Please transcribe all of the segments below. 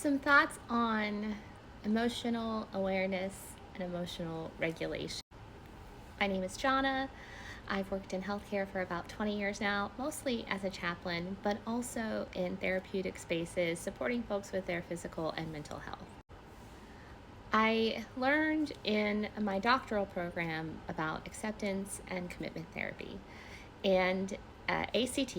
Some thoughts on emotional awareness and emotional regulation. My name is Jana. I've worked in healthcare for about 20 years now, mostly as a chaplain, but also in therapeutic spaces supporting folks with their physical and mental health. I learned in my doctoral program about acceptance and commitment therapy. And ACT,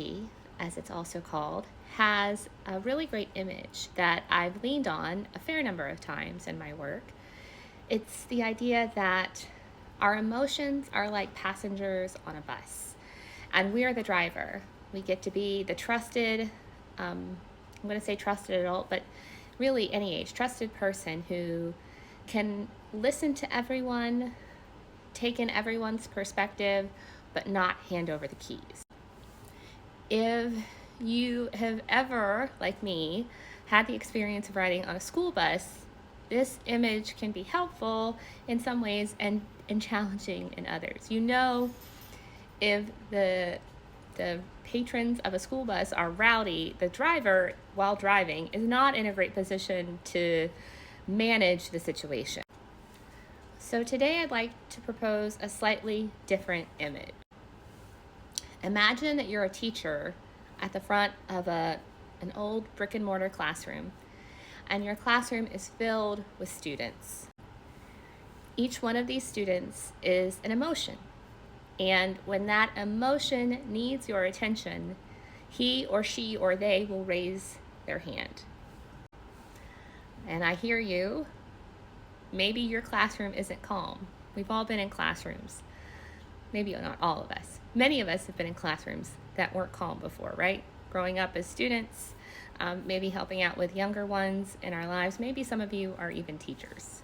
as it's also called, has a really great image that I've leaned on a fair number of times in my work. It's the idea that our emotions are like passengers on a bus, and we are the driver. We get to be the trusted, I'm going to say trusted adult, but really any age, trusted person who can listen to everyone, take in everyone's perspective, but not hand over the keys. If you have ever, like me, had the experience of riding on a school bus, this image can be helpful in some ways and challenging in others. You know, if the patrons of a school bus are rowdy, the driver, while driving, is not in a great position to manage the situation. So today I'd like to propose a slightly different image. Imagine that you're a teacher at the front of an old brick and mortar classroom, and your classroom is filled with students. Each one of these students is an emotion, and when that emotion needs your attention, he or she or they will raise their hand. And I hear you. Maybe your classroom isn't calm. We've all been in classrooms. Maybe not all of us. Many of us have been in classrooms that weren't calm before, right? Growing up as students, maybe helping out with younger ones in our lives. Maybe some of you are even teachers.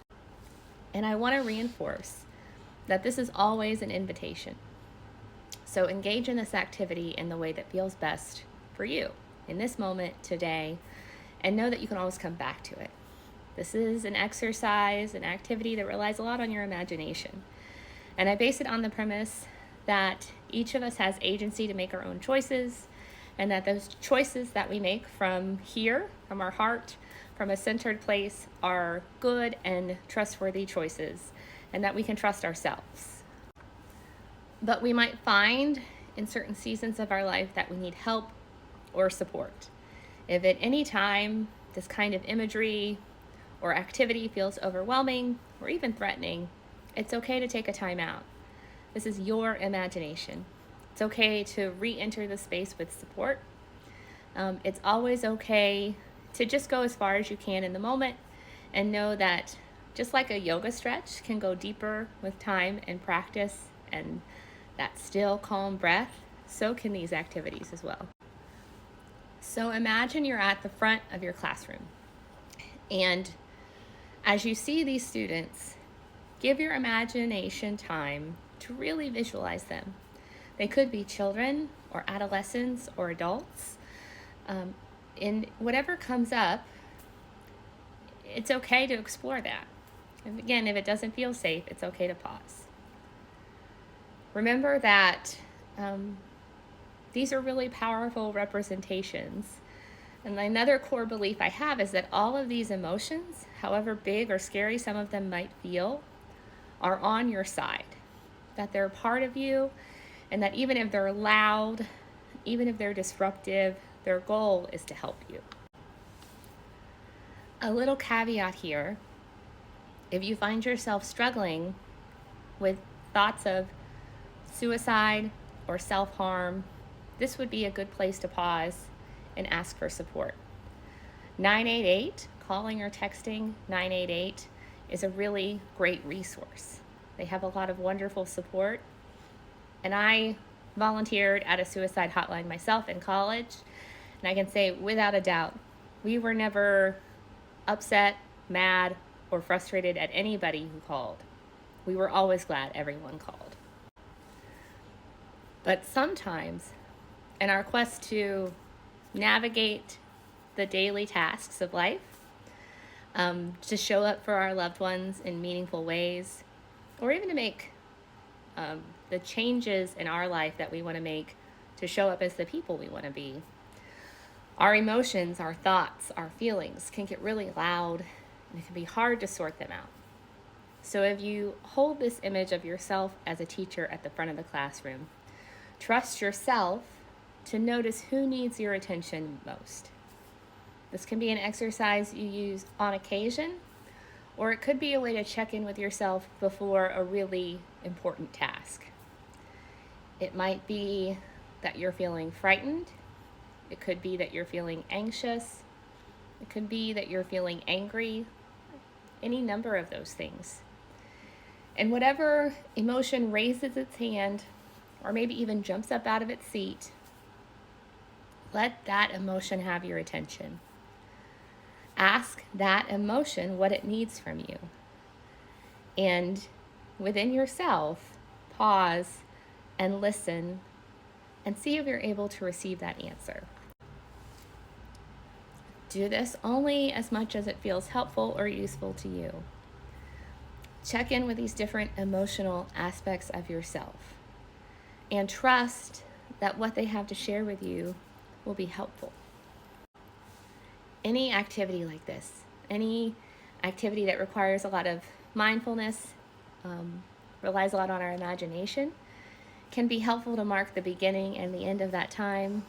And I want to reinforce that this is always an invitation. So engage in this activity in the way that feels best for you in this moment today, and know that you can always come back to it. This is an exercise, an activity that relies a lot on your imagination. And I base it on the premise that each of us has agency to make our own choices, and that those choices that we make from here, from our heart, from a centered place, are good and trustworthy choices, and that we can trust ourselves. But we might find in certain seasons of our life that we need help or support. If at any time this kind of imagery or activity feels overwhelming or even threatening, it's okay to take a time out. This is your imagination. It's okay to re-enter the space with support. It's always okay to just go as far as you can in the moment, and know that just like a yoga stretch can go deeper with time and practice and that still calm breath, so can these activities as well. So imagine you're at the front of your classroom, and as you see these students, give your imagination time to really visualize them. They could be children or adolescents or adults. In whatever comes up, it's okay to explore that. And again, if it doesn't feel safe, it's okay to pause. Remember that these are really powerful representations. And another core belief I have is that all of these emotions, however big or scary some of them might feel, are on your side. That they're part of you, and that even if they're loud, even if they're disruptive, their goal is to help you. A little caveat here: if you find yourself struggling with thoughts of suicide or self-harm, this would be a good place to pause and ask for support. 988, calling or texting 988, is a really great resource. They have a lot of wonderful support. And I volunteered at a suicide hotline myself in college, and I can say without a doubt, we were never upset, mad, or frustrated at anybody who called. We were always glad everyone called. But sometimes, in our quest to navigate the daily tasks of life, to show up for our loved ones in meaningful ways, or even to make the changes in our life that we want to make to show up as the people we want to be, Our emotions, our thoughts, our feelings can get really loud, and it can be hard to sort them out. So if you hold this image of yourself as a teacher at the front of the classroom, trust yourself to notice who needs your attention most. This can be an exercise you use on occasion, or it could be a way to check in with yourself before a really important task. It might be that you're feeling frightened. It could be that you're feeling anxious. It could be that you're feeling angry. Any number of those things. And whatever emotion raises its hand, or maybe even jumps up out of its seat, let that emotion have your attention. Ask that emotion what it needs from you. And within yourself, pause and listen and see if you're able to receive that answer. Do this only as much as it feels helpful or useful to you. Check in with these different emotional aspects of yourself and trust that what they have to share with you will be helpful. Any activity like this, any activity that requires a lot of mindfulness, relies a lot on our imagination, can be helpful to mark the beginning and the end of that time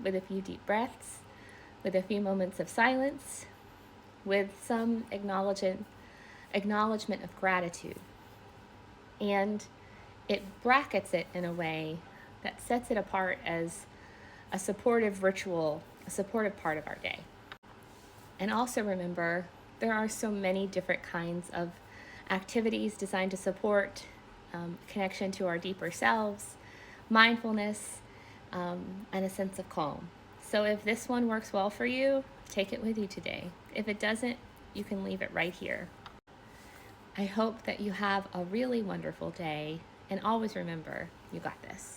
with a few deep breaths, with a few moments of silence, with some acknowledgement of gratitude. And it brackets it in a way that sets it apart as a supportive ritual, a supportive part of our day. And also remember, there are so many different kinds of activities designed to support connection to our deeper selves, mindfulness, and a sense of calm. So if this one works well for you, take it with you today. If it doesn't, you can leave it right here. I hope that you have a really wonderful day, and always remember, you got this.